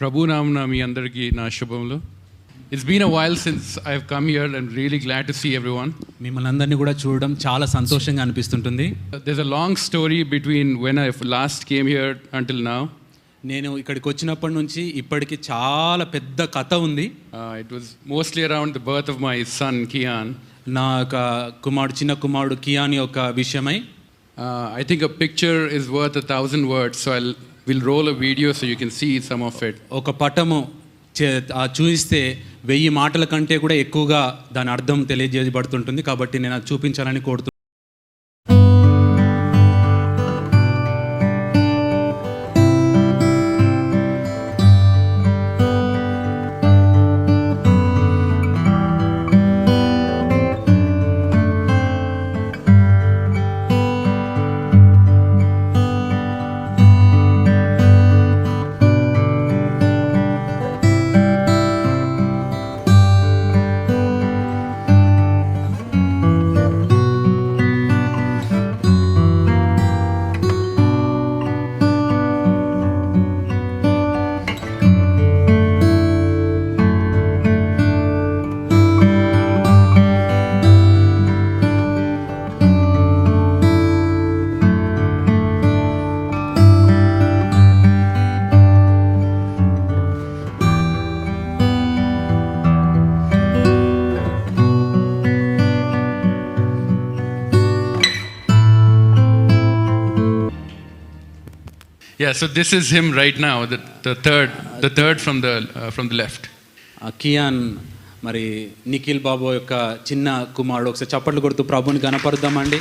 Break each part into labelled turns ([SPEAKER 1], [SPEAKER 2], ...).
[SPEAKER 1] ప్రభు నామమున మీ అందరికీ నా శుభములు. It's been a while since I've come here and really glad to see everyone.
[SPEAKER 2] మిమ్మల్ని అందరినీ కూడా చూడడం చాలా సంతోషంగా అనిపిస్తుంటుంది.
[SPEAKER 1] There's a long story between when I last came here until now.
[SPEAKER 2] నేను ఇక్కడికి వచ్చినప్పటి నుంచి ఇప్పటికి చాలా పెద్ద కథ ఉంది.
[SPEAKER 1] It was mostly around the birth of my son Kian.
[SPEAKER 2] నా యొక్క చిన్న కుమారుడు కియాన్ యొక్క విషయమై.
[SPEAKER 1] I think a picture is worth 1,000 words, so we'll roll a video so you can see some of it.
[SPEAKER 2] ఒక పటము చూపిస్తే 1000 మాటల కంటే కూడా ఎక్కువగా దాని అర్థం తెలియజేయబడుతుంటుంది. కాబట్టి నేను అది చూపించాలని కోరుతున్నాను.
[SPEAKER 1] Yeah, so this is him right now, the third from the left.
[SPEAKER 2] Kian మరి నిఖిల్ బాబు యొక్క చిన్న కుమారుడు. ఒకసారి చప్పట్లు కొడుతూ ప్రభుని గణపరుద్దామండి.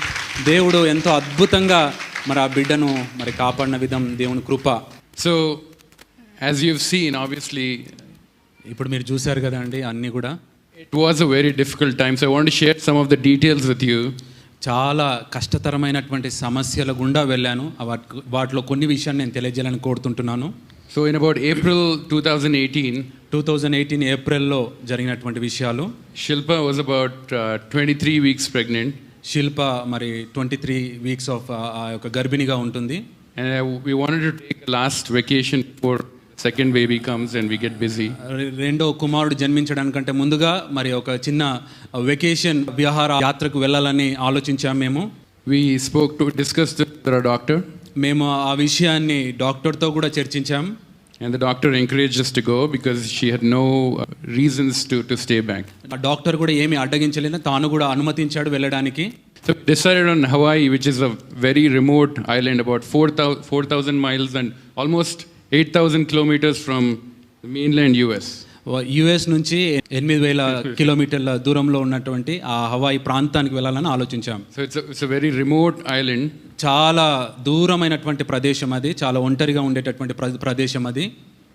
[SPEAKER 2] దేవుడు ఎంతో అద్భుతంగా మరి ఆ బిడ్డను మరి కాపాడిన విధం దేవుని కృప.
[SPEAKER 1] So as you've seen, obviously
[SPEAKER 2] ఇప్పుడు మీరు చూశారు కదండి అన్నీ కూడా.
[SPEAKER 1] It was a very difficult time, so I want to share some of the details with you.
[SPEAKER 2] చాలా కష్టతరమైనటువంటి సమస్యల గుండా వెళ్ళాను. వాటిలో కొన్ని విషయాన్ని నేను తెలియజేయాలని కోరుతుంటున్నాను.
[SPEAKER 1] సో ఇన్ అబౌట్ April 2018
[SPEAKER 2] ఏప్రిల్లో జరిగినటువంటి విషయాలు.
[SPEAKER 1] శిల్ప వాజ్ అబౌట్ 23 weeks ప్రెగ్నెంట్.
[SPEAKER 2] శిల్ప మరి 23 weeks ఆఫ్ ఆ యొక్క గర్భిణిగా ఉంటుంది.
[SPEAKER 1] And we wanted to take a last vacation before second baby comes and we get busy.
[SPEAKER 2] రెండో కుమారుడు జన్మించడానికంటే ముందుగా మరి ఒక చిన్న వెకేషన్ విహార యాత్రకు వెళ్ళాలని ఆలోచించాం మేము.
[SPEAKER 1] We discussed with our doctor.
[SPEAKER 2] మేము ఆ విషయాన్ని డాక్టర్తో కూడా చర్చించాం.
[SPEAKER 1] And the doctor encouraged us to go because she had no reasons to stay back.
[SPEAKER 2] ఆ డాక్టర్ కూడా ఏమీ అడ్డగించలేదు, తాను కూడా అనుమతించాడు వెళ్ళడానికి.
[SPEAKER 1] So we decided on Hawaii, which is a very remote island about 4,000 miles and almost 8,000 kilometers from the mainland US.
[SPEAKER 2] US నుంచి 8,000 కిలోమీటర్ల దూరంలో ఉన్నటువంటి ఆ హవాయి ప్రాంతానికి వెళ్ళాలని ఆలోచించాం.
[SPEAKER 1] So it's a very remote island.
[SPEAKER 2] చాలా దూరమైనటువంటి ప్రదేశం అది, చాలా ఒంటరిగా ఉండేటటువంటి ప్రదేశం అది.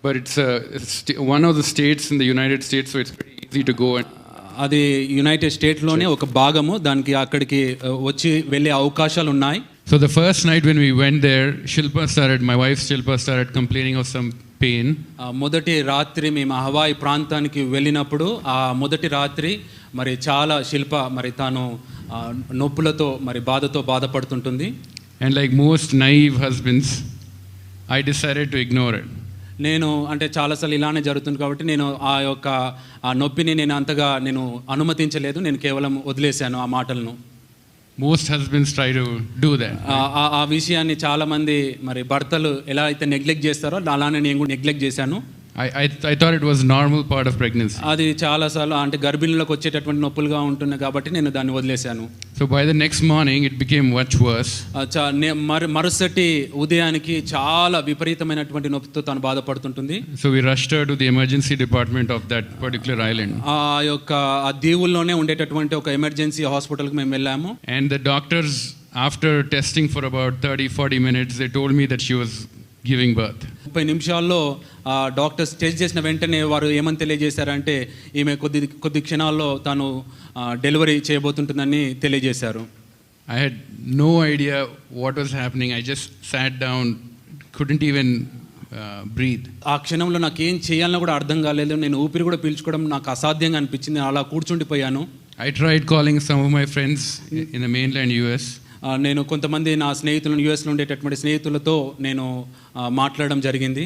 [SPEAKER 1] But it's one of the states in the United States, so it's pretty easy to go.
[SPEAKER 2] అది యునైటెడ్ స్టేట్లోనే ఒక భాగము, దానికి అక్కడికి వచ్చి వెళ్ళే అవకాశాలు ఉన్నాయి.
[SPEAKER 1] So the first night when we went there, my wife Shilpa started complaining of some pain.
[SPEAKER 2] మొదటి రాత్రి మేము హవాయి ప్రాంతానికి వెళ్ళినప్పుడు ఆ మొదటి రాత్రి మరి చాలా శిల్ప మరి తాను నొప్పులతో మరి బాధపడుతుంటుంది.
[SPEAKER 1] And like most naive husbands, I decided to ignore it.
[SPEAKER 2] నేను అంటే చాలాసార్లు ఇలానే జరుగుతుంది కాబట్టి నేను ఆ యొక్క ఆ నొప్పిని నేను అంతగా అనుమతించలేదు. నేను కేవలం వదిలేశాను ఆ మాటలను.
[SPEAKER 1] Most husbands try to do that.
[SPEAKER 2] ఆ విషయాన్ని చాలా మంది మరి భర్తలు ఎలా అయితే నెగ్లెక్ట్ చేస్తారో అలానే నేను కూడా నెగ్లెక్ట్ చేశాను.
[SPEAKER 1] I thought it was normal part of pregnancy.
[SPEAKER 2] అది చాలాసార్లు అంటే గర్భిణీలకు వచ్చేటటువంటి నొప్పులుగా ఉంటుంది కాబట్టి నేను దాన్ని వదిలేశాను.
[SPEAKER 1] So by the next morning it became much worse.
[SPEAKER 2] మరుసటి ఉదయానికి చాలా విపరీతమైనటువంటి నొప్పితో తాను బాధపడుతుంటుంది.
[SPEAKER 1] So we rushed her to the emergency department of that particular island.
[SPEAKER 2] ఆ యొక్క ఆ దీవుల్లోనే ఉండేటటువంటి ఒక ఎమర్జెన్సీ హాస్పిటల్కి మేము వెళ్ళాము.
[SPEAKER 1] And the doctors, after testing for about 30-40 minutes, they told me that she was giving birth.
[SPEAKER 2] 30 నిమిషాల్లో డాక్టర్స్ టెస్ట్ చేసిన వెంటనే వారు ఏమని తెలియజేశారంటే ఈమె కొద్ది క్షణాల్లో తాను డెలివరీ చేయబోతుంటుందని తెలియజేశారు.
[SPEAKER 1] I had no idea what was happening. I just sat down, couldn't even breathe.
[SPEAKER 2] ఆ క్షణంలో నాకు ఏం చేయాలన్నా కూడా అర్థం కాలేదు. నేను ఊపిరి కూడా పీల్చుకోవడం నాకు అసాధ్యంగా అనిపించింది. అలా కూర్చుండిపోయాను.
[SPEAKER 1] I tried calling some of my friends in the mainland US.
[SPEAKER 2] నేను కొంతమంది నా స్నేహితులను యుఎస్లో ఉండేటటువంటి స్నేహితులతో నేను మాట్లాడడం జరిగింది.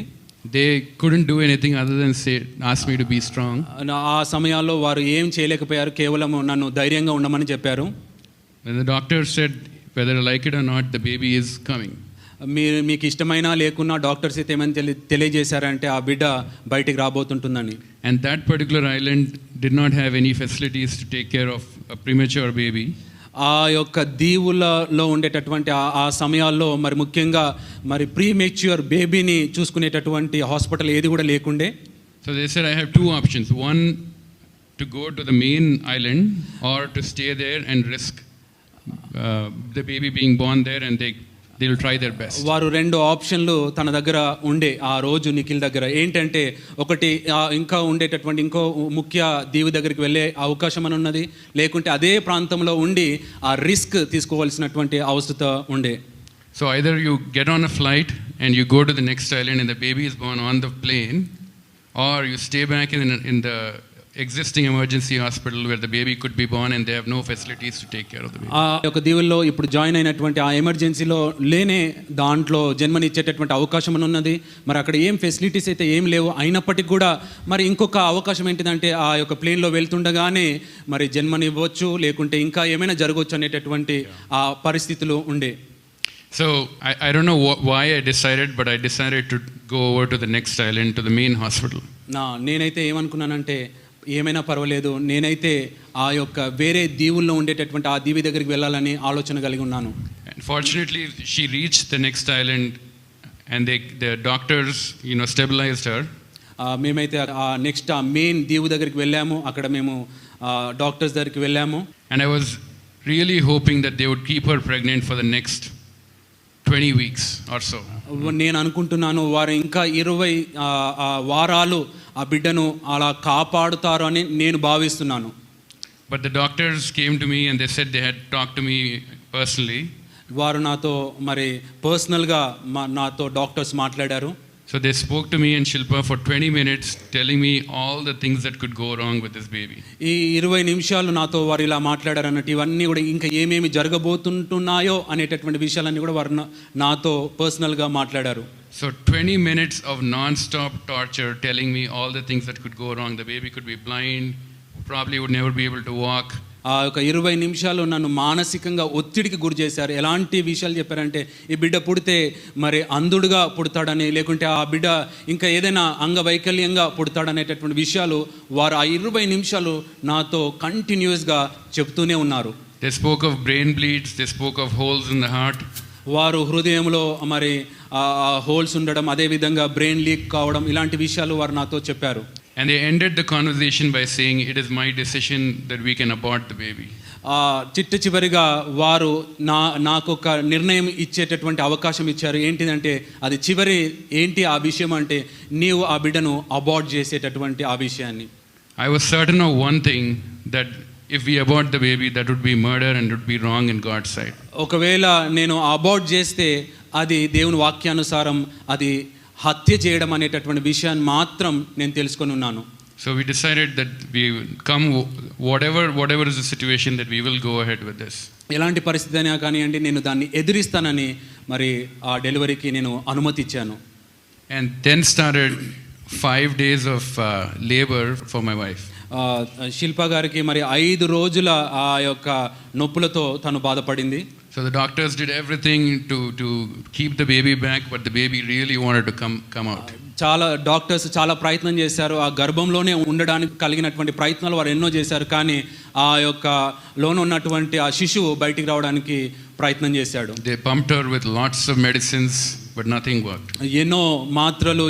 [SPEAKER 1] they couldn't do anything other than ask me to be strong.
[SPEAKER 2] ఆ సమయాల్లో వారు ఏం చేయలేకపోయారు, కేవలం నన్ను ధైర్యంగా ఉండమని చెప్పారు.
[SPEAKER 1] When the doctor said, whether I like it or not, the baby is coming.
[SPEAKER 2] మీకు ఇష్టమైనా లేకున్నా డాక్టర్స్ అయితే ఏమని తెలియజేశారంటే ఆ బిడ్డ బయటికి రాబోతుంటుందని.
[SPEAKER 1] And that particular island did not have any facilities to take care of a premature baby.
[SPEAKER 2] ఆ యొక్క దీవులలో ఉండేటటువంటి ఆ సమయాల్లో మరి ముఖ్యంగా మరి ప్రీమెచ్యూర్ బేబీని చూసుకునేటటువంటి హాస్పిటల్ ఏది కూడా లేకుండే.
[SPEAKER 1] So they said I have two options, one to go to the main island or to stay there and risk the baby being born there, and they will try their best.
[SPEAKER 2] వారు రెండు ఆప్షన్లు తన దగ్గర ఉండే ఆ రోజు నిఖిల్ దగ్గర. ఏంటంటే ఒకటి ఇంకా ఉండేటటువంటి ఇంకో ముఖ్య దీవి దగ్గరికి వెళ్ళే అవకాశం అని ఉన్నది, లేకుంటే అదే ప్రాంతంలో ఉండి ఆ రిస్క్ తీసుకోవాల్సినటువంటి అవసరం ఉండే.
[SPEAKER 1] So either you get on a flight and you go to the next island and the baby is born on the plane, or you stay back in the existing emergency hospital where the baby could be born and they have no facilities to take care of the baby.
[SPEAKER 2] ఆ యొక్క దీవుల్లో ఇప్పుడు join అయినటువంటి ఆ ఎమర్జెన్సీలో లేనే దాంట్లో జన్మనిచ్చేటటువంటి అవకాశం ఉన్నది. మరి అక్కడ ఏం ఫెసిలిటీస్ అయితే ఏం లేవు, అయినప్పటికీ కూడా మరి ఇంకొక అవకాశం ఏంటిదంటే ఆ యొక్క ప్లేన్లో వెళ్తుండగానే మరి జన్మనివ్వచ్చు, లేకుంటే ఇంకా ఏమైనా జరగవచ్చు అనేటటువంటి ఆ పరిస్థితులు ఉండే.
[SPEAKER 1] So I don't know why I decided, but I decided to go over to the next island, to the main hospital.
[SPEAKER 2] నేనైతే ఏమనుకున్నానంటే ఏమైనా పర్వాలేదు, నేనైతే ఆ యొక్క వేరే దీవుల్లో ఉండేటటువంటి ఆ దీవి దగ్గరికి వెళ్ళాలని ఆలోచన కలిగి ఉన్నాను.
[SPEAKER 1] Fortunately, she reached the next island and the doctors, stabilized her.
[SPEAKER 2] మేమైతే ఆ నెక్స్ట్ ఆ మెయిన్ దీవు దగ్గరికి వెళ్ళాము. అక్కడ మేము డాక్టర్స్ దగ్గరికి వెళ్ళాము.
[SPEAKER 1] And I was really hoping that they would keep her pregnant for the next 20 weeks or so.
[SPEAKER 2] నేను అనుకుంటున్నాను వారు ఇంకా 20 వారాలు ఆ బిడ్డను అలా కాపాడుతారు అని నేను భావిస్తున్నాను.
[SPEAKER 1] But the doctors came to me and they said they had talked to me personally.
[SPEAKER 2] వారు నాతో మరి పర్సనల్గా నాతో డాక్టర్స్ మాట్లాడారు.
[SPEAKER 1] So they spoke to me and Shilpa for 20 minutes telling me all the things that could go wrong with this baby.
[SPEAKER 2] ఈ 20 నిమిషాలు నాతో వారు ఇలా మాట్లాడారు అన్నట్టు ఇవన్నీ కూడా ఇంకా ఏమేమి జరగబోతుంటున్నాయో అనేటటువంటి విషయాలన్నీ కూడా వారు నాతో పర్సనల్గా మాట్లాడారు.
[SPEAKER 1] So 20 minutes of non-stop torture telling me all the things that could go wrong. The baby could be blind, probably would never be able to walk.
[SPEAKER 2] ఆ యొక్క 20 నిమిషాలు నన్ను మానసికంగా ఒత్తిడికి గురి చేశారు. ఎలాంటి విషయాలు చెప్పారంటే ఈ బిడ్డ పుడితే మరి అంధుడుగా పుడతాడని, లేకుంటే ఆ బిడ్డ ఇంకా ఏదైనా అంగవైకల్యంగా పుడతాడనేటటువంటి విషయాలు వారు ఆ 20 నిమిషాలు నాతో కంటిన్యూస్గా చెప్తూనే ఉన్నారు.
[SPEAKER 1] They spoke of brain bleeds, they spoke of holes in the heart.
[SPEAKER 2] వారు హృదయంలో మరి హోల్స్ ఉండడం, అదేవిధంగా బ్రెయిన్ లీక్ కావడం, ఇలాంటి విషయాలు వారు నాతో చెప్పారు.
[SPEAKER 1] And they ended the conversation by saying, it is my decision that we can abort the baby.
[SPEAKER 2] చివరిగా వారు నాకు ఒక నిర్ణయం ఇచ్చేటటువంటి అవకాశం ఇచ్చారు. ఏంటిదంటే అది చివరి ఏంటి ఆ విషయం అంటే నీవు ఆ బిడ్డను అబార్ట్ చేసేటటువంటి ఆ విషయాన్ని.
[SPEAKER 1] I was certain of one thing, that if we abort the baby, that would be murder and would be wrong in God's sight.
[SPEAKER 2] ఒకవేళ నేను అబార్ట్ చేస్తే అది దేవుని వాక్యానుసారం అది హత్య చేయడం అనేటటువంటి విషయాన్ని మాత్రం నేను తెలుసుకొని ఉన్నాను.
[SPEAKER 1] So we decided that we come whatever is the situation, that we will go ahead with this.
[SPEAKER 2] ఎలాంటి పరిస్థితి అయినా కానివ్వండి నేను దాన్ని ఎదిరిస్తానని మరి ఆ డెలివరీకి నేను అనుమతి ఇచ్చాను.
[SPEAKER 1] And then started 5 days of labor for my wife.
[SPEAKER 2] శిల్ప గారికి మరి 5 రోజుల ఆ యొక్క నొప్పులతో తను బాధపడింది.
[SPEAKER 1] So the doctors did everything to keep the baby back, but the baby really wanted to come out.
[SPEAKER 2] చాలా డాక్టర్స్ చాలా ప్రయత్నం చేశారు. ఆ గర్భంలోనే ఉండడానికి కలిగినటువంటి ప్రయత్నాలు వారు ఎన్నో చేశారు. కానీ ఆ యొక్క లోన ఉన్నటువంటి ఆ శిశువు బయటికి రావడానికి ప్రయత్నం చేశాడు.
[SPEAKER 1] They pumped her with lots of medicines, but nothing worked.
[SPEAKER 2] ఎన్నో మాత్రలు,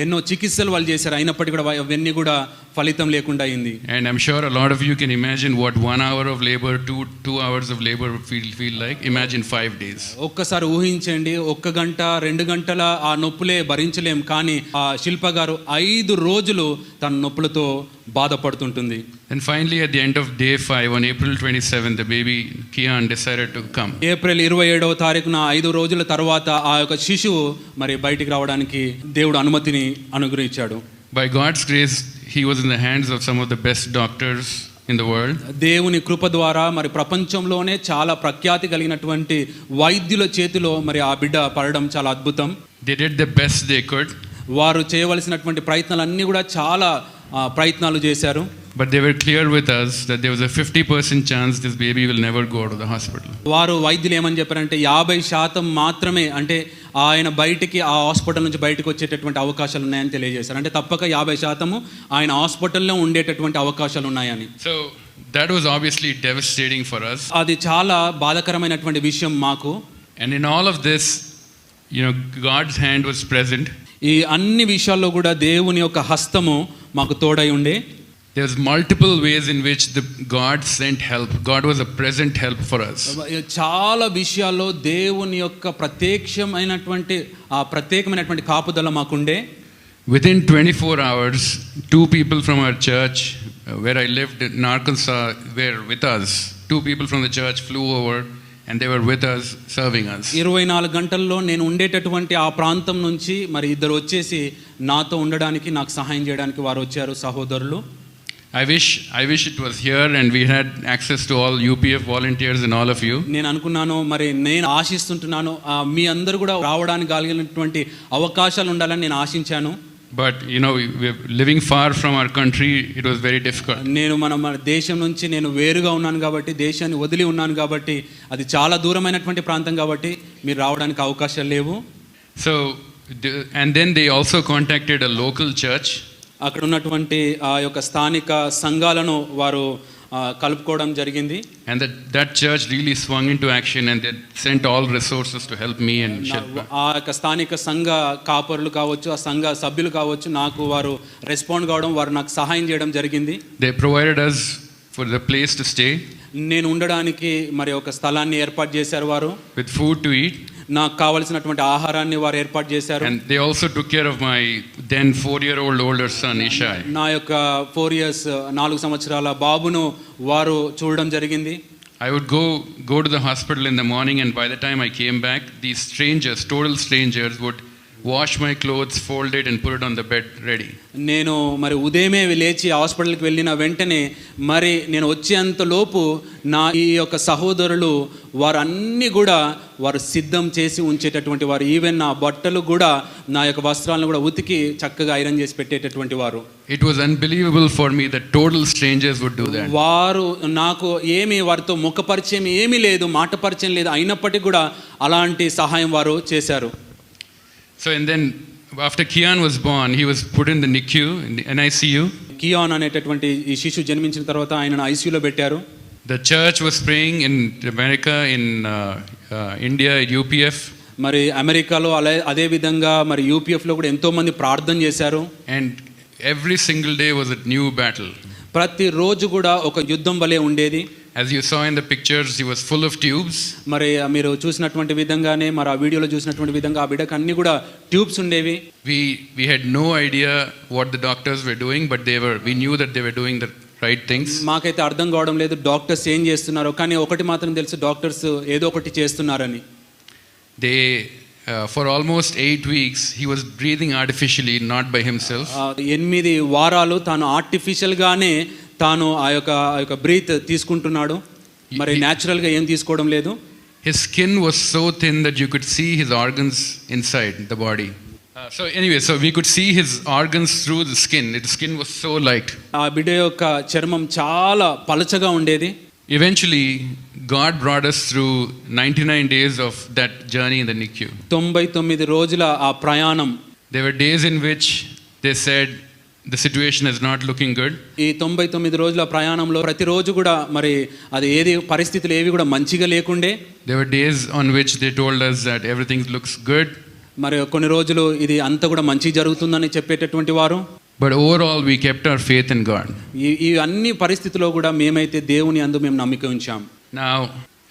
[SPEAKER 2] ఎన్నో చికిత్సలు వాళ్ళు చేశారు. అయినప్పటికీ కూడా అవన్నీ కూడా ఫలితం లేకుండా అయింది.
[SPEAKER 1] And I'm sure a lot of you can imagine what 1 hour of labor, 2 hours of labor feel like. Imagine 5 days.
[SPEAKER 2] ఒక్కసారి ఊహించండి, 1 గంట 2 గంటల ఆ నొప్పులే భరించలేం. కానీ ఆ శిల్ప గారు 5 రోజులు తన నొప్పులతో బాధపడుతుంటుంది.
[SPEAKER 1] And finally at the end of day 5, on April 27th, the baby Kian decided to come.
[SPEAKER 2] April 27వ తారీఖున 5 రోజుల తర్వాత ఆ యొక్క శిశువు మరి బయటికి రావడానికి దేవుడు అనుమతిని అనుగ్రహించాడు.
[SPEAKER 1] By God's grace, he was in the hands of some of the best doctors. in the world.
[SPEAKER 2] దేవుని కృప ద్వారా మరి ప్రపంచంలోనే చాలా ప్రఖ్యాతి కలిగినటువంటి వైద్యుల చేతిలో మరి ఆ బిడ్డ పడడం చాలా అద్భుతం.
[SPEAKER 1] They did the best they could.
[SPEAKER 2] వారు చేయవలసినటువంటి ప్రయత్నాలన్నీ కూడా చాలా ప్రయత్నాలు చేశారు.
[SPEAKER 1] But they were clear with us that there was a 50% chance this baby will never go to the hospital.
[SPEAKER 2] వారు వైద్యులు ఏమని చెప్పారంటే 50% మాత్రమే, అంటే ఆయన బయటికి ఆ హాస్పిటల్ నుంచి బయటకు వచ్చేటటువంటి అవకాశాలు ఉన్నాయని తెలియజేశారు. అంటే తప్పక 50% ఆయన హాస్పిటల్లో ఉండేటటువంటి అవకాశాలు ఉన్నాయని.
[SPEAKER 1] So that was obviously devastating for us.
[SPEAKER 2] అది చాలా బాధాకరమైనటువంటి విషయం మాకు.
[SPEAKER 1] And in all of this, God's hand was present.
[SPEAKER 2] ఈ అన్ని విషయాల్లో కూడా దేవుని యొక్క హస్తము మాకు తోడై ఉండే.
[SPEAKER 1] There's multiple ways in which God sent help. God was a present help for us.
[SPEAKER 2] చాలా విషయాల్లో దేవుని యొక్క ప్రత్యేకమైనటువంటి కాపుదల మాకుండే.
[SPEAKER 1] Within 24 hours, 2 people from our church, where I lived in Arkansas, were with us. 2 people from the church flew over and they were with us, serving us.
[SPEAKER 2] 24 గంటల్లో నేను ఉండేటటువంటి ఆ ప్రాంతం నుంచి మరి ఇద్దరు వచ్చేసి నాతో ఉండడానికి, నాకు సహాయం చేయడానికి వారు వచ్చారు, సహోదరులు.
[SPEAKER 1] I wish it was here and we had access to all UPF volunteers and all of you.
[SPEAKER 2] నేను అనుకున్నాను, మరి నేను ఆశిస్తుంటున్నాను మీ అందరూ కూడా రావడానికి కలిగినటువంటి అవకాశాలు ఉండాలని నేను ఆశించాను.
[SPEAKER 1] But we're living far from our country, it was very difficult.
[SPEAKER 2] నేను మన దేశం నుంచి నేను వేరుగా ఉన్నాను కాబట్టి, దేశాన్ని వదిలి ఉన్నాను కాబట్టి, అది చాలా దూరమైనటువంటి ప్రాంతం కాబట్టి మీరు రావడానికి అవకాశాలు లేవు.
[SPEAKER 1] So and then they also contacted a local church.
[SPEAKER 2] అక్కడ ఉన్నటువంటి ఆ యొక్క స్థానిక సంఘాలను వారు కలుపుకోవడం జరిగింది.
[SPEAKER 1] And that church really swung into action and they sent all resources to help me and Shilpa.
[SPEAKER 2] ఆ యొక్క స్థానిక సంఘ కాపరులు కావచ్చు, ఆ సంఘ సభ్యులు కావచ్చు, నాకు వారు రెస్పాండ్ కావడం, వారు నాకు సహాయం చేయడం జరిగింది.
[SPEAKER 1] They provided us for the place to stay.
[SPEAKER 2] నేను ఉండడానికి మరి ఒక స్థలాన్ని ఏర్పాటు చేశారు వారు.
[SPEAKER 1] With food to eat.
[SPEAKER 2] నాకు కావలసినటువంటి ఆహారాన్ని వారు ఏర్పాటు చేశారు.
[SPEAKER 1] And they also took care of my then 4-year-old older son Ishai.
[SPEAKER 2] నా యొక్క 4 years 4 సంవత్సరాల బాబును వారు చూడడం జరిగింది.
[SPEAKER 1] I would go to the hospital in the morning and by the time I came back, these strangers, total strangers, would wash my clothes, fold it and put it on the bed ready.
[SPEAKER 2] నేను మరి ఉదయమే లేచి హాస్పిటల్కి వెళ్ళిన వెంటనే మరి నేను వచ్చేంత లోపు నా ఈ యొక్క సహోదరులు వారన్నీ కూడా వారు సిద్ధం చేసి ఉంచేటటువంటి వారు. ఈవెన్ నా బట్టలు కూడా, నా యొక్క వస్త్రాలను కూడా ఉతికి చక్కగా ఐరన్ చేసి పెట్టేటటువంటి వారు.
[SPEAKER 1] It was unbelievable for me that total strangers would do that.
[SPEAKER 2] వారు నాకు వారితో ముఖ పరిచయం ఏమీ లేదు, మాట పరిచయం లేదు, అయినప్పటికీ కూడా అలాంటి సహాయం వారు చేశారు.
[SPEAKER 1] So and then after Kian was born, he was put in the NICU, in the NICU.
[SPEAKER 2] Kian అనేటటువంటి ఈ శిశువు జన్మించిన తర్వాత ఆయనను ఐసీయూలో పెట్టారు.
[SPEAKER 1] The church was praying in America, in India, UPF.
[SPEAKER 2] మరి అమెరికాలో అదే విధంగా మరి యూపీఎఫ్లో కూడా ఎంతో మంది ప్రార్థన చేశారు.
[SPEAKER 1] And every single day was a new battle.
[SPEAKER 2] ప్రతి రోజు కూడా ఒక యుద్ధం వలె ఉండేది.
[SPEAKER 1] As you saw in the pictures, he was full of tubes.
[SPEAKER 2] మరి మీరు చూసినటువంటి విధంగానే, మరి ఆ వీడియోలో చూసినటువంటి విధంగా ఆ బిడ్డకు అన్ని కూడా ట్యూబ్స్ ఉండేవి.
[SPEAKER 1] We had no idea what the doctors were doing, but we knew that they were doing the right things.
[SPEAKER 2] మాకైతే అర్థం కావడం లేదు డాక్టర్స్ ఏం చేస్తున్నారో, కానీ ఒకటి మాత్రం తెలుసు, డాక్టర్స్ ఏదో ఒకటి చేస్తున్నారని.
[SPEAKER 1] They for almost 8 weeks he was breathing artificially, not by himself.
[SPEAKER 2] 8 వారాలు తాను ఆర్టిఫిషియల్ గానే తాను ఆ యొక్క బ్రీత్ తీసుకుంటున్నాడు. మరి న్యాచురల్ గా ఏం తీసుకోవడం లేదు.
[SPEAKER 1] His skin was so thin that you could see his organs inside the body. So we could see his organs through the skin. The skin was so light.
[SPEAKER 2] ఆ బిడ్డ యొక్క చర్మం చాలా పలచగా ఉండేది.
[SPEAKER 1] Eventually God brought us through 99 days of that journey in the NICU.
[SPEAKER 2] 99 రోజుల ఆ ప్రయాణం.
[SPEAKER 1] There were days in which they said the situation is not looking good.
[SPEAKER 2] ఈ 99 రోజుల ప్రయాణంలో ప్రతిరోజు కూడా మరి అది పరిస్థితులు ఏవి కూడా మంచిగా లేకుండే.
[SPEAKER 1] There were days on which they told us that everything looks good.
[SPEAKER 2] మరి కొన్ని రోజులు ఇది అంతా కూడా మంచి జరుగుతుందని చెప్పేటటువంటి వారు.
[SPEAKER 1] But overall we kept our faith in God.
[SPEAKER 2] ఈ అన్ని పరిస్థితుల్లో కూడా మేమైతే దేవుని యందు మేము నమ్మిక ఉంచాం.
[SPEAKER 1] Now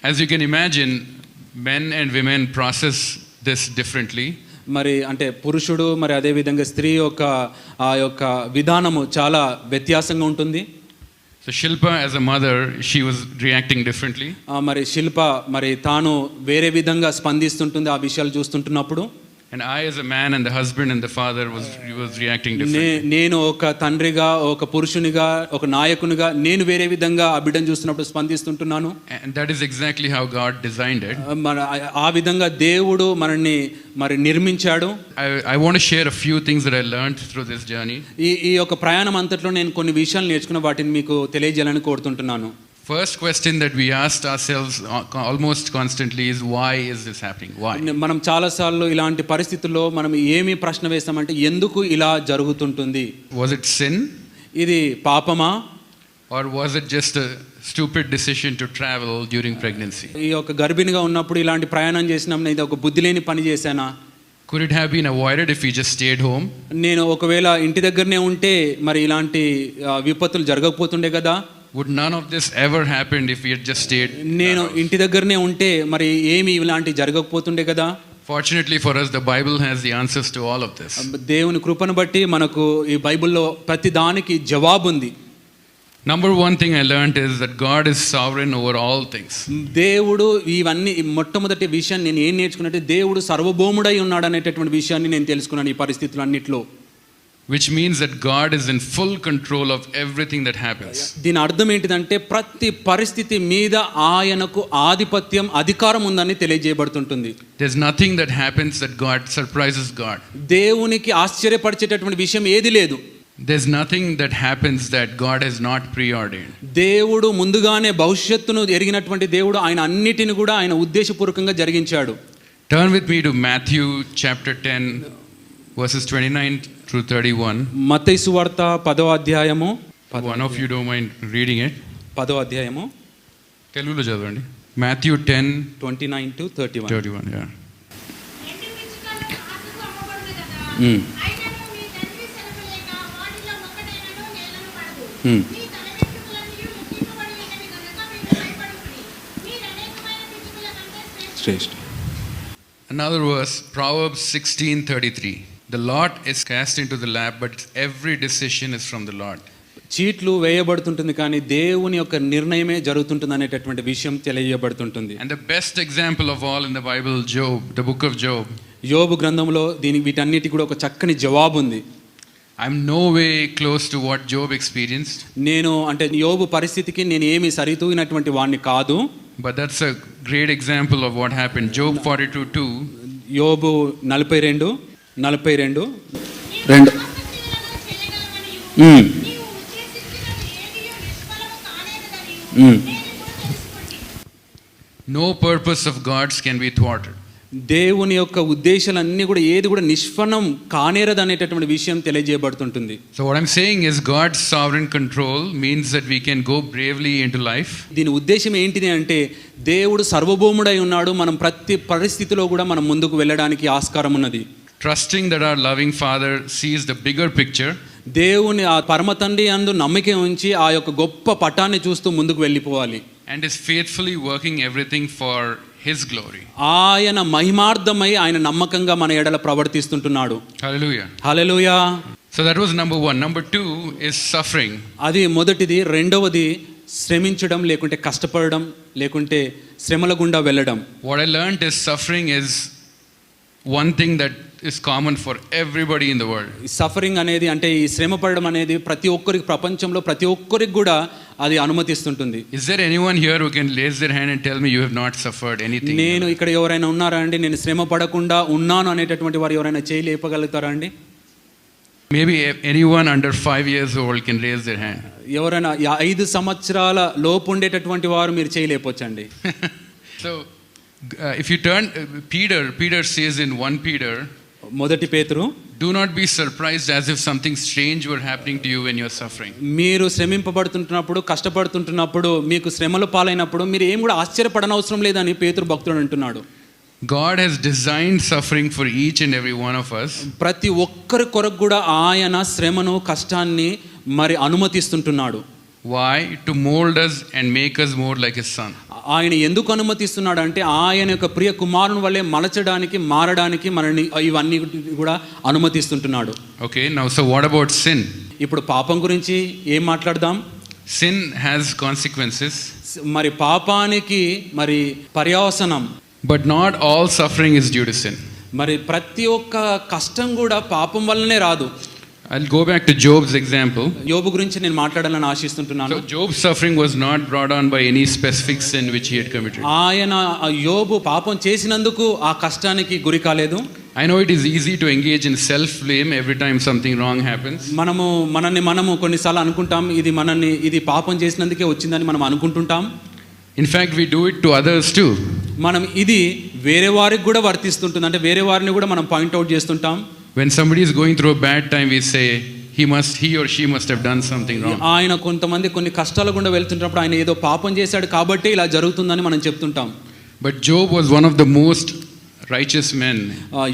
[SPEAKER 1] as you can imagine, men and women process this differently.
[SPEAKER 2] మరి అంటే పురుషుడు మరి అదే విధంగా స్త్రీ యొక్క ఆ యొక్క విధానము చాలా వ్యత్యాసంగా ఉంటుంది.
[SPEAKER 1] So Shilpa as a mother, she was reacting differently.
[SPEAKER 2] మరి శిల్ప మరి తాను వేరే విధంగా స్పందిస్తుంటుంది ఆ విషయాలు చూస్తుంటున్నప్పుడు.
[SPEAKER 1] And I, as a man, and the husband and the father was reacting differently.
[SPEAKER 2] నేను ఒక తండ్రిగా, ఒక పురుషునిగా, ఒక నాయకునిగా నేను వేరే విధంగా ఆ బిడ్డను చూస్తున్నప్పుడు స్పందిస్తుంటున్నాను.
[SPEAKER 1] And that is exactly how God designed it.
[SPEAKER 2] ఆ విధంగా దేవుడు మనల్ని మరి నిర్మించాడు.
[SPEAKER 1] I want to share a few things that I learned through this journey.
[SPEAKER 2] ఈ యొక్క ప్రయాణం అంతట్లో నేను కొన్ని విషయాలు నేర్చుకున్న వాటిని మీకు తెలియజేయాలని కోరుతుంటున్నాను.
[SPEAKER 1] First question that we asked ourselves almost constantly is, why is this happening? Why?
[SPEAKER 2] మనం చాలాసార్లు ఇలాంటి పరిస్థితుల్లో మనం ఏమి ప్రశ్న వేస్తామంటే ఎందుకు ఇలా జరుగుతుంటుంది?
[SPEAKER 1] Was it sin?
[SPEAKER 2] ఇది పాపమా?
[SPEAKER 1] Or was it just a stupid decision to travel during pregnancy?
[SPEAKER 2] ఈ యొక్క గర్భిణిగా ఉన్నప్పుడు ఇలాంటి ప్రయాణం చేసినప్పుడు ఇది ఒక బుద్ధి లేని పని చేశానా?
[SPEAKER 1] Could it have been avoided if we just stayed home?
[SPEAKER 2] నేను ఒకవేళ ఇంటి దగ్గరనే ఉంటే మరి ఇలాంటి విపత్తులు జరగకపోతుండే కదా?
[SPEAKER 1] Would none of this ever happened if we had just stayed?
[SPEAKER 2] నేను ఇంటి దగ్గరనే ఉంటే మరి ఏమి ఇలాంటి జరగకపోతుండే కదా?
[SPEAKER 1] Fortunately for us, the Bible has the answers to all of this.
[SPEAKER 2] దేవుని కృపను బట్టి మనకు ఈ బైబిల్లో ప్రతి దానికి జవాబు ఉంది.
[SPEAKER 1] Number one thing I learned is that God is sovereign over all things.
[SPEAKER 2] దేవుడు ఇవన్నీ మొట్టమొదటి విషయాన్ని నేను ఏం నేర్చుకున్నట్టే దేవుడు సర్వభౌముడై ఉన్నాడు అనేటటువంటి విషయాన్ని నేను తెలుసుకున్నాను ఈ పరిస్థితులన్నిట్లో.
[SPEAKER 1] Which means that God is in full control of everything that happens.
[SPEAKER 2] దీని అర్థం ఏంటిదంటే ప్రతి పరిస్థితి మీద ఆయనకు ఆధిపత్యం, అధికారం ఉందని తెలియజేయబడుతుంటుంది.
[SPEAKER 1] There's nothing that happens that God surprises God.
[SPEAKER 2] దేవునికి ఆశ్చర్యపరిచేటటువంటి విషయం ఏది లేదు.
[SPEAKER 1] There's nothing that happens that God has not preordained.
[SPEAKER 2] దేవుడు ముందుగానే భవిష్యత్తును ఎరిగినటువంటి దేవుడు ఆయన అన్నిటిని కూడా ఆయన ఉద్దేశపూర్వకంగా జరిగించాడు.
[SPEAKER 1] Turn with me to Matthew chapter 10 verses 29 through 31.
[SPEAKER 2] మత్తయి సువార్త 10వ అధ్యాయము.
[SPEAKER 1] One of you don't mind reading it.
[SPEAKER 2] 10వ అధ్యాయము
[SPEAKER 1] తెలుగులో చదవండి. Matthew 10
[SPEAKER 2] 29 to 31.
[SPEAKER 1] 31, yeah.
[SPEAKER 2] Shreshtha.
[SPEAKER 1] Another verse, Proverbs 16:33. The lot is cast into the lap, but every decision is from the Lord.
[SPEAKER 2] చీట్లు వేయబడుతుంటుంది కానీ దేవుని యొక్క నిర్ణయమే జరుగుతుంటుంది అనేటటువంటి విషయం తెలియజేయబడుతుంటుంది.
[SPEAKER 1] And the best example of all in the Bible, Job, the book of Job.
[SPEAKER 2] యోబు గ్రంథంలో వీటన్నిటి కూడా ఒక చక్కని జవాబు ఉంది.
[SPEAKER 1] I'm no way close to what Job experienced.
[SPEAKER 2] నేను అంటే యోబు పరిస్థితికి నేను ఏమి సరితూగినటువంటి వాడిని కాదు.
[SPEAKER 1] But that's a great example of what happened. Job 42:2.
[SPEAKER 2] యోబు 42
[SPEAKER 1] No purpose of God's can be thwarted.
[SPEAKER 2] దేవుని యొక్క ఉద్దేశాలన్నీ కూడా ఏది కూడా నిష్ఫలం కానేరదు అనేటటువంటి విషయం తెలియజేయబడుతుంటుంది.
[SPEAKER 1] So what I'm saying is God's sovereign control means that we can go bravely into life.
[SPEAKER 2] దీని ఉద్దేశం ఏంటిది అంటే దేవుడు సర్వభౌముడై ఉన్నాడు. మనం ప్రతి పరిస్థితిలో కూడా మనం ముందుకు వెళ్ళడానికి ఆస్కారం ఉన్నది.
[SPEAKER 1] Trusting that our loving Father sees the bigger picture.
[SPEAKER 2] దేవుని ఆ పరమ తండ్రి యందు నమ్మిక ఉంచి ఆ యొక్క గొప్ప పటాన్ని చూస్తూ ముందుకు వెళ్ళిపోవాలి.
[SPEAKER 1] And is faithfully working everything for His glory.
[SPEAKER 2] ఆయన మహిమార్థమై ఆయన నమ్మకంగా మన ఎడల ప్రవర్తిస్తుంటున్నాడు.
[SPEAKER 1] Hallelujah.
[SPEAKER 2] Hallelujah.
[SPEAKER 1] So that was number one. Number two is suffering.
[SPEAKER 2] అది మొదటిది. రెండవది శ్రమించడం లేకుంటే కష్టపడడం లేకుంటే శ్రమల గుండా వెళ్ళడం.
[SPEAKER 1] What I learned is suffering is one thing that is common for everybody in the world.
[SPEAKER 2] Suffering అనేది అంటే ఈ శ్రమ పడడం అనేది ప్రతి ఒక్కరికి ప్రపంచంలో ప్రతి ఒక్కరికి కూడా అది అనుమతిస్తుంటుంది.
[SPEAKER 1] Is there anyone here who can raise their hand and tell me you have not suffered anything?
[SPEAKER 2] నేను ఇక్కడ ఎవరైనా ఉన్నారా అండి నేను శ్రమ పడకుండా ఉన్నాను అనేటటువంటి వారు ఎవరైనా చేయి లేపగలుగుతారా అండి?
[SPEAKER 1] Maybe anyone under 5 years old can raise their hand.
[SPEAKER 2] ఎవరైనా 5 సంవత్సరాల లోపు ఉండేటటువంటి వారు మీరు చేయి లేపొచ్చండి.
[SPEAKER 1] So if you turn Peter says in 1 Peter,
[SPEAKER 2] మొదటి పేతురు,
[SPEAKER 1] do not be surprised as if something strange were happening to you when you are suffering.
[SPEAKER 2] మీరు శ్రమింపబడుతుంటున్నప్పుడు కష్టపడుతుంటున్నప్పుడు మీకు శ్రమల పాలైనప్పుడు మీరు ఏం కూడా ఆశ్చర్యపడనవసరం లేదని పేతురు భక్తుడు అంటున్నాడు.
[SPEAKER 1] God has designed suffering for each and every one of us.
[SPEAKER 2] ప్రతి ఒక్కరి కొరకు కూడా ఆయన శ్రమను కష్టాన్ని మరి అనుమతిస్తుంటున్నాడు.
[SPEAKER 1] Why? To mold us and make us more like His Son.
[SPEAKER 2] ఆయన ఎందుకు అనుమతిస్తున్నాడు అంటే ఆయన యొక్క ప్రియ కుమారుని వల్లే మలచడానికి మారడానికి మనల్ని ఇవన్నీ కూడా అనుమతిస్తుంటున్నాడు.
[SPEAKER 1] Okay, now so what about sin?
[SPEAKER 2] ఇప్పుడు పాపం గురించి ఏం మాట్లాడదాం?
[SPEAKER 1] Sin has consequences.
[SPEAKER 2] మరి పాపానికి మరి పర్యవసనం.
[SPEAKER 1] But not all suffering is due to sin.
[SPEAKER 2] మరి ప్రతి ఒక్క కష్టం కూడా పాపం వల్లనే రాదు.
[SPEAKER 1] I'll go back to Job's example.
[SPEAKER 2] యోబు గురించి నేను మాట్లాడాలని ఆశిస్తుంటున్నాను.
[SPEAKER 1] So Job's suffering was not brought on by any specific sin which he had committed.
[SPEAKER 2] ఆయన యోబు పాపం చేసినందుకు ఆ కష్టానికి గురి కాలేదు.
[SPEAKER 1] I know it is easy to engage in self-blame every time something wrong happens.
[SPEAKER 2] మనము కొన్నిసార్లు అనుకుంటాం ఇది పాపం చేసినందుకే వచ్చిందని మనం అనుకుంటుంటాం.
[SPEAKER 1] In fact, we do it to others too.
[SPEAKER 2] మనం ఇది వేరే వారికి కూడా వర్తిస్తుంటుంది, అంటే వేరే వారిని కూడా మనం పాయింట్అవుట్ చేస్తుంటాం.
[SPEAKER 1] When somebody is going through a bad time, we say he or she must have done something wrong.
[SPEAKER 2] ఆయన కొంతమంది కొన్ని కష్టాల గుండా వెళ్తున్నప్పుడు ఆయన ఏదో పాపం చేశాడు కాబట్టి ఇలా జరుగుతుందని మనం చెప్తుంటాం.
[SPEAKER 1] But Job was one of the most righteous men.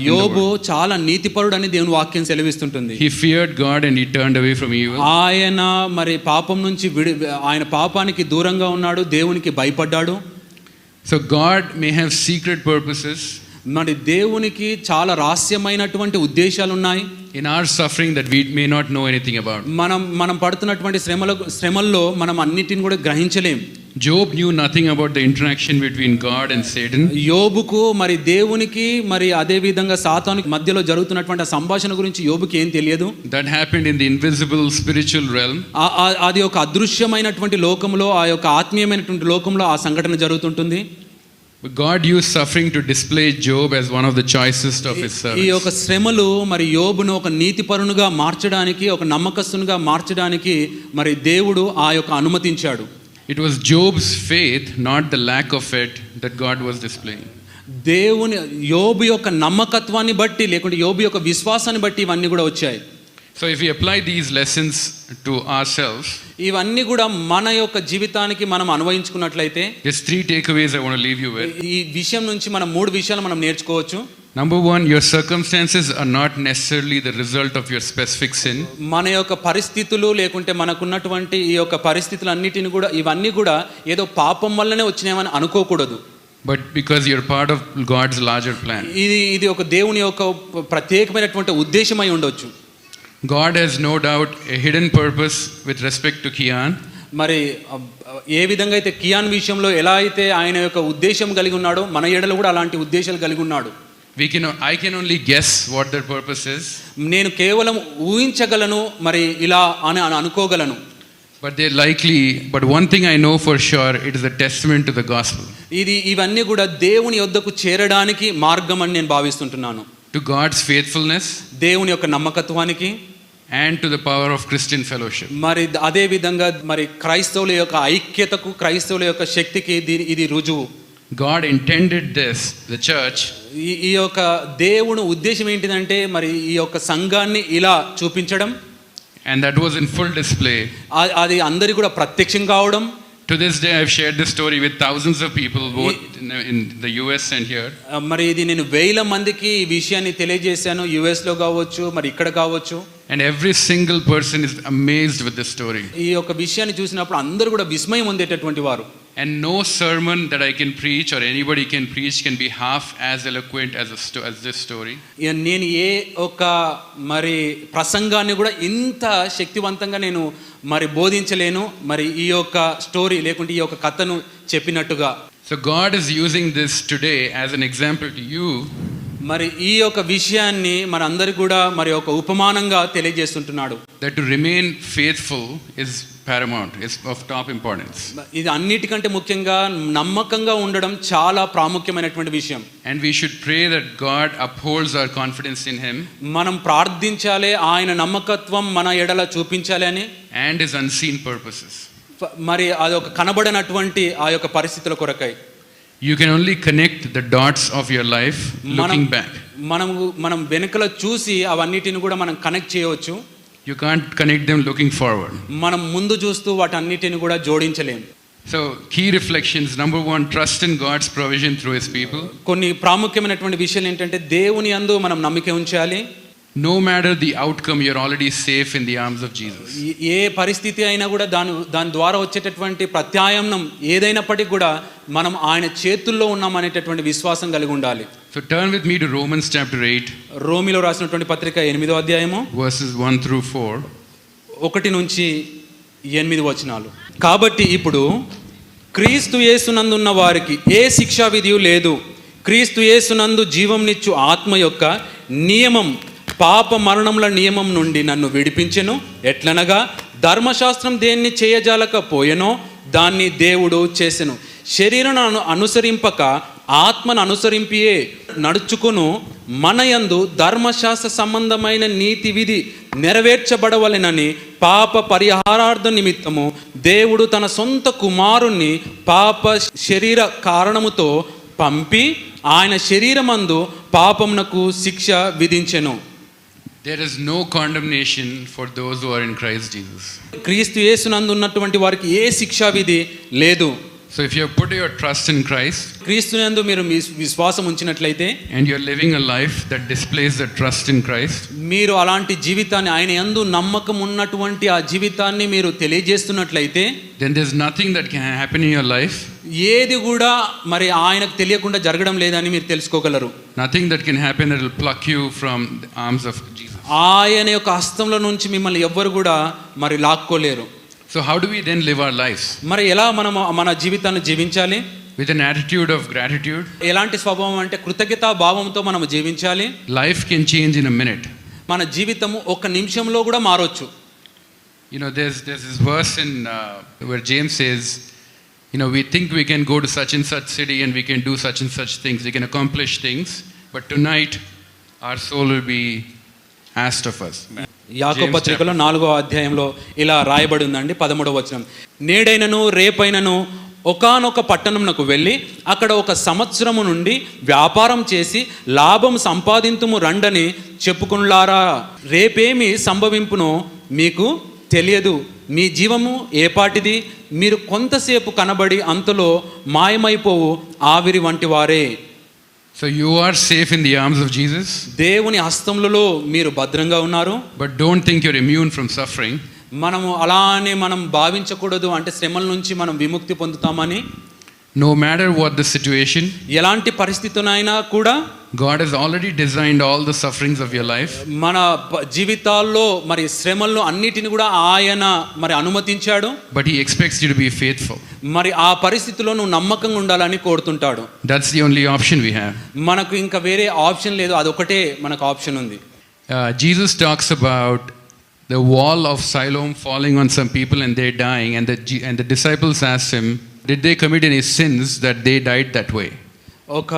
[SPEAKER 2] యోబు చాలా నీతిపరుడు అని దేవుని వాక్యం సెలవిస్తుంటుంది.
[SPEAKER 1] He feared God and he turned away from evil.
[SPEAKER 2] ఆయన మరి పాపం నుంచి ఆయన పాపానికి దూరంగా ఉన్నాడు, దేవునికి భయపడ్డాడు.
[SPEAKER 1] So God may have secret purposes.
[SPEAKER 2] మరి దేవునికి చాలా రహస్యమైనటువంటి ఉద్దేశాలు ఉన్నాయి.
[SPEAKER 1] In our suffering that we may not know anything about.
[SPEAKER 2] మనం పడుతున్నటువంటి శ్రమల్లో మనం అన్నిటిని కూడా గ్రహించలేం.
[SPEAKER 1] Job knew nothing about the interaction between God and Satan.
[SPEAKER 2] యోబుకు మరి దేవునికి మరి అదే విధంగా సాతానుకి మధ్యలో జరుగుతున్నటువంటి ఆ సంభాషణ గురించి యోబుకి ఏం తెలియదు.
[SPEAKER 1] That happened in the invisible spiritual realm.
[SPEAKER 2] అది ఒక అదృశ్యమైనటువంటి లోకంలో, ఆ యొక్క ఆత్మీయమైనటువంటి లోకంలో ఆ సంఘటన జరుగుతుంటుంది.
[SPEAKER 1] But God used suffering to display Job as one of the choicest of his servants.
[SPEAKER 2] ఈ యొక్క శ్రమలు మరి యోబును ఒక నీతిపరునిగా మార్చడానికి, ఒక నమ్మకస్తునిగా మార్చడానికి మరి దేవుడు ఆ యొక్క అనుమతించాడు.
[SPEAKER 1] It was Job's faith, not the lack of it, that God was displaying.
[SPEAKER 2] యోబు యొక్క నమ్మకత్వాన్ని బట్టి లేకుంటే యోబు యొక్క విశ్వాసాన్ని బట్టి ఇవన్నీ కూడా వచ్చాయి.
[SPEAKER 1] So if we apply these lessons to ourselves,
[SPEAKER 2] ఇవన్నీ కూడా మన యొక్క జీవితానికి మనం అన్వయించుకున్నట్లయితే,
[SPEAKER 1] there's 3 takeaways I want to leave you with.
[SPEAKER 2] ఈ విషయం నుంచి మనం 3 విషయాలు మనం నేర్చుకోవచ్చు.
[SPEAKER 1] Number 1, your circumstances are not necessarily the result of your specific sin.
[SPEAKER 2] మన యొక్క పరిస్థితులు లేకుంటే మనకున్నటువంటి ఈ యొక్క పరిస్థితులన్నిటిని కూడా ఇవన్నీ కూడా ఏదో పాపం వల్లనే వచ్చినాయని అనుకోకూడదు.
[SPEAKER 1] But because you're part of God's larger plan.
[SPEAKER 2] ఇది ఒక దేవుని యొక్క ప్రత్యేకమైనటువంటి ఉద్దేశమై ఉండొచ్చు.
[SPEAKER 1] God has no doubt a hidden purpose with respect to Kian.
[SPEAKER 2] మరి ఏ విధంగా అయితే కియాన్ విషయంలో ఎలా అయితే ఆయన యొక్క ఉద్దేశం కలిగి ఉన్నాడో మన ఎడల కూడా అలాంటి ఉద్దేశాలు కలిగి ఉన్నాడు.
[SPEAKER 1] I can only guess what their purpose is.
[SPEAKER 2] నేను కేవలం ఊహించగలను, మరి ఇలా అని అనుకోగలను.
[SPEAKER 1] But one thing I know for sure, it is a testament to the gospel.
[SPEAKER 2] ఇవన్నీ కూడా దేవుని యొద్దకు చేరడానికి మార్గం అని నేను భావిస్తుంటున్నాను.
[SPEAKER 1] To God's faithfulness,
[SPEAKER 2] దేవుని యొక్క నమ్మకత్వానికి,
[SPEAKER 1] and to the power of Christian fellowship.
[SPEAKER 2] మరి అదే విధంగా మరి క్రైస్తవుల యొక్క ఐక్యతకు, క్రైస్తవుల యొక్క శక్తికి ఇది రుజువు.
[SPEAKER 1] God intended this, the church.
[SPEAKER 2] ఈ యొక్క దేవుని ఉద్దేశం ఏంటిదంటే మరి ఈ యొక్క సంఘాన్ని ఇలా చూపించడం,
[SPEAKER 1] and that was in full display.
[SPEAKER 2] అది అందరికీ కూడా ప్రత్యక్షం కావడం.
[SPEAKER 1] To this day I've shared this story with thousands of people both in the US and here.
[SPEAKER 2] మరి ఇది నేను వేల మందికి ఈ విషయాన్ని తెలియజేశాను, US లో కావచ్చు మరి ఇక్కడ కావచ్చు.
[SPEAKER 1] And every single person is amazed with this story.
[SPEAKER 2] ఈ యొక్క విషయాన్ని చూసినప్పుడు అందరూ కూడా విస్మయం పొందేటటువంటి వారు.
[SPEAKER 1] And no sermon that I can preach or anybody can preach can be half as eloquent as this story.
[SPEAKER 2] నేను ఏ ఒక మరి ప్రసంగాన్ని కూడా ఇంత శక్తివంతంగా నేను మరి బోధించలేను మరి ఈ యొక్క స్టోరీ లేకుంటే ఈ యొక్క కథను చెప్పినట్టుగా.
[SPEAKER 1] So God is using this today as an example to you.
[SPEAKER 2] మరి ఈ యొక్క విషయాన్ని మన అందరికి కూడా మరి ఒక ఉపమానంగా తెలియజేస్తుంటున్నాడు.
[SPEAKER 1] That to remain faithful is paramount, is of top importance.
[SPEAKER 2] ఇది అన్నిటికంటే ముఖ్యంగా నమ్మకంగా ఉండడం చాలా ప్రాముఖ్యమైనటువంటి విషయం.
[SPEAKER 1] And we should pray that God upholds our confidence in him.
[SPEAKER 2] మనం ప్రార్థించాలి ఆయన నమ్మకత్వం మన ఎడల చూపించాలి అని. And
[SPEAKER 1] his unseen purposes.
[SPEAKER 2] మరి అదొక కనబడనటువంటి ఆ యొక్క పరిస్థితుల కొరకై.
[SPEAKER 1] You can only connect the dots of your life looking back.
[SPEAKER 2] మనం వెనుకల చూసి అవన్నిటిని కూడా మనం కనెక్ట్ చేయవచ్చు.
[SPEAKER 1] You can't connect them looking forward.
[SPEAKER 2] మనం ముందు చూస్తూ వాటన్నిటిని కూడా జోడించలేం.
[SPEAKER 1] So key reflections. Number 1, trust in God's provision through his people.
[SPEAKER 2] కొన్ని ప్రాముఖ్యమైనటువంటి విషయాలు ఏంటంటే దేవుని యందు మనం నమ్మిక ఉంచాలి.
[SPEAKER 1] No matter the outcome, you're already safe in the arms of Jesus.
[SPEAKER 2] ఏ పరిస్థితి అయినా కూడా దాని ద్వారా వచ్చేటటువంటి ప్రత్యామ్నాయం ఏదైనప్పటికీ కూడా మనం ఆయన చేతుల్లో ఉన్నామనేటటువంటి విశ్వాసం కలిగి ఉండాలి.
[SPEAKER 1] So turn with me to Romans chapter 8.
[SPEAKER 2] రోమిలో రాసినటువంటి పత్రిక 8వ అధ్యాయము
[SPEAKER 1] verses 1 through 4.
[SPEAKER 2] 1 నుంచి 8 వచనాలు. కాబట్టి ఇప్పుడు క్రీస్తు యేసునందున్న వారికి ఏ శిక్షా విధియు లేదు. క్రీస్తు యేసునందు జీవంనిచ్చు ఆత్మ యొక్క నియమం పాప మరణముల నియమం నుండి నన్ను విడిపించెను. ఎట్లనగా ధర్మశాస్త్రం దేన్ని చేయజాలకపోయెనో దాన్ని దేవుడు చేసెను. శరీరను అనుసరింపక ఆత్మను అనుసరింపియే నడుచుకును మనయందు ధర్మశాస్త్ర సంబంధమైన నీతి విధి నెరవేర్చబడవలెనని పాప పరిహారార్థ నిమిత్తము దేవుడు తన సొంత కుమారుణ్ణి పాప శరీర కారణముతో పంపి ఆయన శరీరమందు పాపమునకు శిక్ష విధించెను.
[SPEAKER 1] There is no condemnation for those who are in Christ Jesus.
[SPEAKER 2] క్రీస్తు యేసునందు ఉన్నటువంటి వారికి ఏ శిక్షా విధి లేదు.
[SPEAKER 1] So if you have put your trust in Christ,
[SPEAKER 2] క్రీస్తునందు మీరు మీ విశ్వాసం ఉంచినట్లయితే,
[SPEAKER 1] and you're living a life that displays the trust in Christ,
[SPEAKER 2] మీరు అలాంటి జీవితాన్ని ఆయన యందు నమ్మకం ఉన్నటువంటి ఆ జీవితాన్ని మీరు తెలియజేస్తున్నట్లయితే,
[SPEAKER 1] then there's nothing that can happen in your life,
[SPEAKER 2] ఏది కూడా మరి ఆయనకు తెలియకుండా జరగడం లేదని మీరు తెలుసుకోగలరు.
[SPEAKER 1] nothing that can happen that will pluck you from the arms of Jesus.
[SPEAKER 2] ఆయన యొక్క హస్తంలో నుంచి మిమ్మల్ని ఎవ్వరు కూడా మరి లాక్కోలేరు.
[SPEAKER 1] So how do we then live our lives?
[SPEAKER 2] మరి ఎలా మనము మన జీవితాన్ని జీవించాలి?
[SPEAKER 1] With an attitude of gratitude.
[SPEAKER 2] ఎలాంటి స్వభావం అంటే కృతజ్ఞతా భావంతో మనం జీవించాలి.
[SPEAKER 1] Life can change in a minute.
[SPEAKER 2] మన జీవితము ఒక నిమిషంలో కూడా మారొచ్చు.
[SPEAKER 1] You know, there's this verse in where James says, you know, we think we can go to such and such city and we can do such and such things, we can accomplish things, but tonight our soul will be asked of us.
[SPEAKER 2] యాకోబు పత్రికలో 4వ అధ్యాయంలో ఇలా రాయబడి ఉందండి. 13వ వచనం, నేడైనను రేపైనను ఒకానొక పట్టణమునకు వెళ్ళి అక్కడ 1 సంవత్సరము నుండి వ్యాపారం చేసి లాభం సంపాదింతుము రండని చెప్పుకున్నారా. రేపేమి సంభవింపునో మీకు తెలియదు. మీ జీవము ఏపాటిది? మీరు కొంతసేపు కనబడి అంతలో మాయమైపోవు ఆవిరి వంటి వారే.
[SPEAKER 1] So you are safe in the arms of Jesus.
[SPEAKER 2] దేవుని హస్తములలో మీరు భద్రంగా ఉన్నారు.
[SPEAKER 1] But don't think you're immune from suffering.
[SPEAKER 2] మనము అలానే మనం భావించకూడదు అంటే శ్రమల నుంచి మనం విముక్తి పొందుతామని.
[SPEAKER 1] No matter what the situation,
[SPEAKER 2] ఎలాంటి పరిస్థితునైనా కూడా
[SPEAKER 1] God has already designed all the sufferings of your life.
[SPEAKER 2] మన జీవితాల్లో మరి శ్రమలను అన్నిటిని కూడా ఆయన మరి అనుమతించాడు.
[SPEAKER 1] But he expects you to be faithful.
[SPEAKER 2] మరి ఆ పరిస్థితిలో నువ్వు నమ్మకంగా ఉండాలని కోరుతుంటాడు.
[SPEAKER 1] That's the only option we have.
[SPEAKER 2] మనకు ఇంకా వేరే ఆప్షన్ లేదు, అదొకటే మనకు ఆప్షన్ ఉంది.
[SPEAKER 1] Jesus talks about the wall of Siloam falling on some people and they're dying, and the disciples asked him, did they commit any sins that they died that way?
[SPEAKER 2] ఒక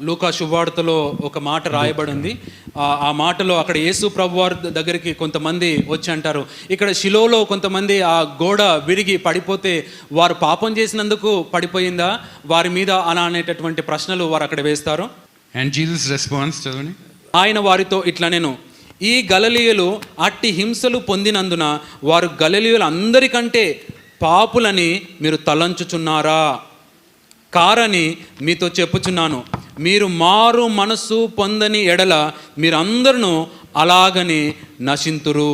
[SPEAKER 2] లూకా శుభవార్తలో ఒక మాట రాయబడి ఉంది. ఆ మాటలో అక్కడ యేసు ప్రభువారి దగ్గరికి కొంతమంది వచ్చి అంటారు, ఇక్కడ షిలోలో కొంతమంది ఆ గోడ విరిగి పడిపోతే వారు పాపం చేసినందుకు పడిపోయిందా వారి మీద అలా అనేటటువంటి ప్రశ్నలు వారు అక్కడ వేస్తారు.
[SPEAKER 1] And Jesus responds, చదవండి,
[SPEAKER 2] ఆయన వారితో ఇట్లా, నేను ఈ గలిలయులు అట్టి హింసలు పొందినందున వారు గలిలయులు అందరికంటే పాపులని మీరు తలంచుచున్నారా? కారని మీతో చెప్పుచున్నాను, మీరు మారు మనస్సు పొందని ఎడల మీరందరూ అలాగని నశింతురు.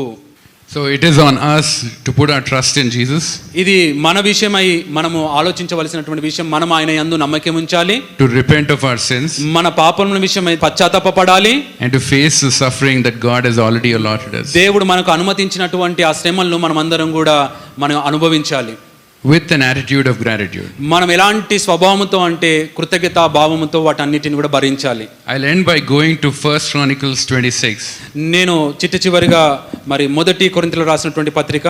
[SPEAKER 1] So it is on us to put our trust in Jesus.
[SPEAKER 2] ఇది మన విషయమై మనము ఆలోచించవలసినటువంటి విషయం. మనం ఆయన యందు నమ్మకం ఉంచాలి.
[SPEAKER 1] To repent of our sins.
[SPEAKER 2] మన పాపముల విషయమై పశ్చాత్తాపపడాలి.
[SPEAKER 1] And to face the suffering that God has already allotted us.
[SPEAKER 2] దేవుడు మనకు అనుమతించినటువంటి ఆ శ్రమలను మనం అందరం కూడా మనం అనుభవించాలి.
[SPEAKER 1] With an attitude of gratitude.
[SPEAKER 2] మనం ఎలాంటి స్వభావంతో అంటే కృతజ్ఞతా భావముతో వాటన్నిటిని కూడా భరించాలి.
[SPEAKER 1] I'll end by going to 1 Chronicles 26.
[SPEAKER 2] నేను చివరిగా మరి 1 కొరింథీయులకు రాసినటువంటి పత్రిక.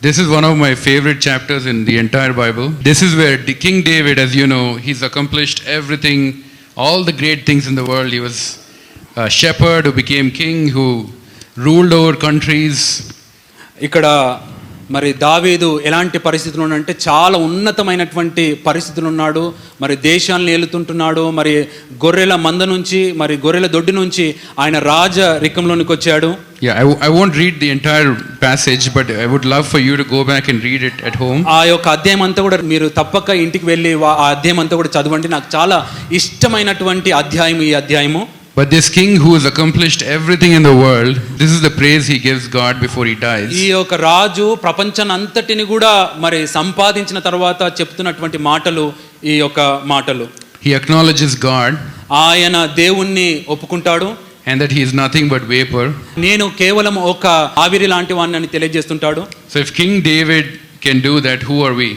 [SPEAKER 1] This is one of my favorite chapters in the entire Bible. This is where King David, as you know, he's accomplished everything, all the great things in the world. He was a shepherd who became king, who ruled over countries.
[SPEAKER 2] ఇక్కడ మరి దావీదు ఎలాంటి పరిస్థితులు ఉన్నాడంటే చాలా ఉన్నతమైనటువంటి పరిస్థితులు ఉన్నాడు. మరి దేశాలను ఏలుతుంటున్నాడు. మరి గొర్రెల మంద నుంచి మరి గొర్రెల దొడ్డి నుంచి ఆయన రాజ రికంలోనికి వచ్చాడు.
[SPEAKER 1] Yeah, I won't read the entire passage, but I would love for you to go back and read it at home.
[SPEAKER 2] ఆ యొక్క అధ్యాయం అంతా కూడా మీరు తప్పక ఇంటికి వెళ్ళి ఆ అధ్యాయం అంతా కూడా చదవండి. నాకు చాలా ఇష్టమైనటువంటి అధ్యాయం ఈ అధ్యాయము.
[SPEAKER 1] But this king who has accomplished everything in the world, this is the praise he gives God before he dies.
[SPEAKER 2] ఈ యొక్క రాజు ప్రపంచాన్ని అంతటిని కూడా మరి సంపాదించిన తర్వాత చెప్తున్నటువంటి మాటలు ఈ యొక్క మాటలు.
[SPEAKER 1] He acknowledges God.
[SPEAKER 2] ఆయన దేవుణ్ణి ఒప్పుకుంటాడు.
[SPEAKER 1] And that he is nothing but vapor.
[SPEAKER 2] నేను కేవలం ఒక ఆవిరి లాంటి వాడిని అని తెలియజేస్తుంటాడు.
[SPEAKER 1] So if King David can do that, who are we?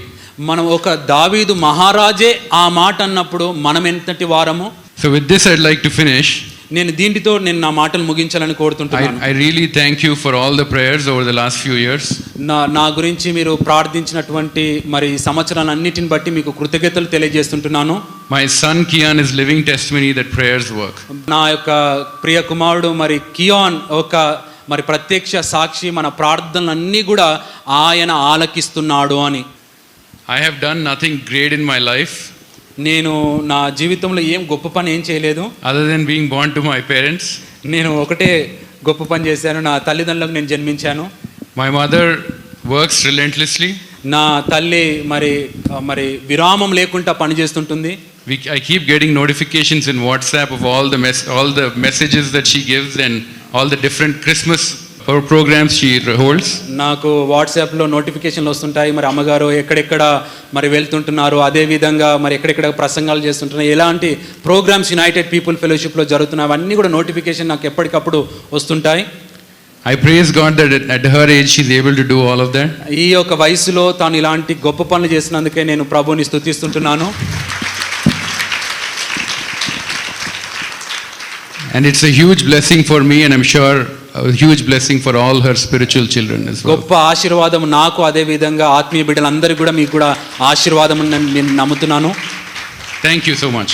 [SPEAKER 2] మనం ఒక దావీదు మహారాజే ఆ మాట అన్నప్పుడు మనం ఎంతటి వారము?
[SPEAKER 1] So with this, I'd like to finish.
[SPEAKER 2] నేను దీంట్లో నేను నా మాటలు ముగించాలని కోరుతుంటున్నాను.
[SPEAKER 1] I really thank you for all the prayers over the last few years.
[SPEAKER 2] నా గురించి మీరు ప్రార్థించినటువంటి మరి సంవత్సరాలన్నిటిని బట్టి మీకు కృతజ్ఞతలు తెలియజేస్తుంటున్నాను.
[SPEAKER 1] My son Kian is living testimony that prayers work.
[SPEAKER 2] నా యొక్క ప్రియ కుమారుడు మరి కియాన్ ఒక మరి ప్రత్యక్ష సాక్షి, మన ప్రార్థనలన్నీ కూడా ఆయన ఆలకిస్తున్నాడు అని.
[SPEAKER 1] I have done nothing great in my life.
[SPEAKER 2] నేను నా జీవితంలో ఏం గొప్ప పని ఏం చేయలేదు,
[SPEAKER 1] other than being born to my parents.
[SPEAKER 2] నేను ఒకటే గొప్ప పని చేశాను, నా తల్లిదండ్రులకు నేను జన్మించాను.
[SPEAKER 1] My mother works relentlessly.
[SPEAKER 2] నా తల్లి మరి విరామం లేకుండా పని చేస్తుంటుంది.
[SPEAKER 1] I keep getting notifications in WhatsApp of all the messages that she gives and all the different Christmas programs she holds.
[SPEAKER 2] నాకు వాట్సాప్లో నోటిఫికేషన్లు వస్తుంటాయి, మరి అమ్మగారు ఎక్కడెక్కడ మరి వెళ్తుంటున్నారు, అదే విధంగా మరి ఎక్కడెక్కడ ప్రసంగాలు చేస్తుంటున్నారు, ఎలాంటి ప్రోగ్రామ్స్ యునైటెడ్ పీపుల్ ఫెలోషిప్లో జరుగుతున్నాయి, అవన్నీ కూడా నోటిఫికేషన్ నాకు ఎప్పటికప్పుడు వస్తుంటాయి.
[SPEAKER 1] I praise God that at her age she is able to do all of that.
[SPEAKER 2] ఈ యొక్క వయసులో తాను ఇలాంటి గొప్ప పనులు చేసినందుకే నేను ప్రభువుని స్తుతిస్తుంటున్నాను.
[SPEAKER 1] And it's a huge blessing for me, and I'm sure a huge blessing for all her spiritual children as well.
[SPEAKER 2] గొప్ప ఆశీర్వాదం నాకు, అదే విధంగా ఆత్మీయ బిడ్డలందరికీ కూడా మీకు కూడా ఆశీర్వాదం నేను నమ్ముతున్నాను.
[SPEAKER 1] Thank you so much.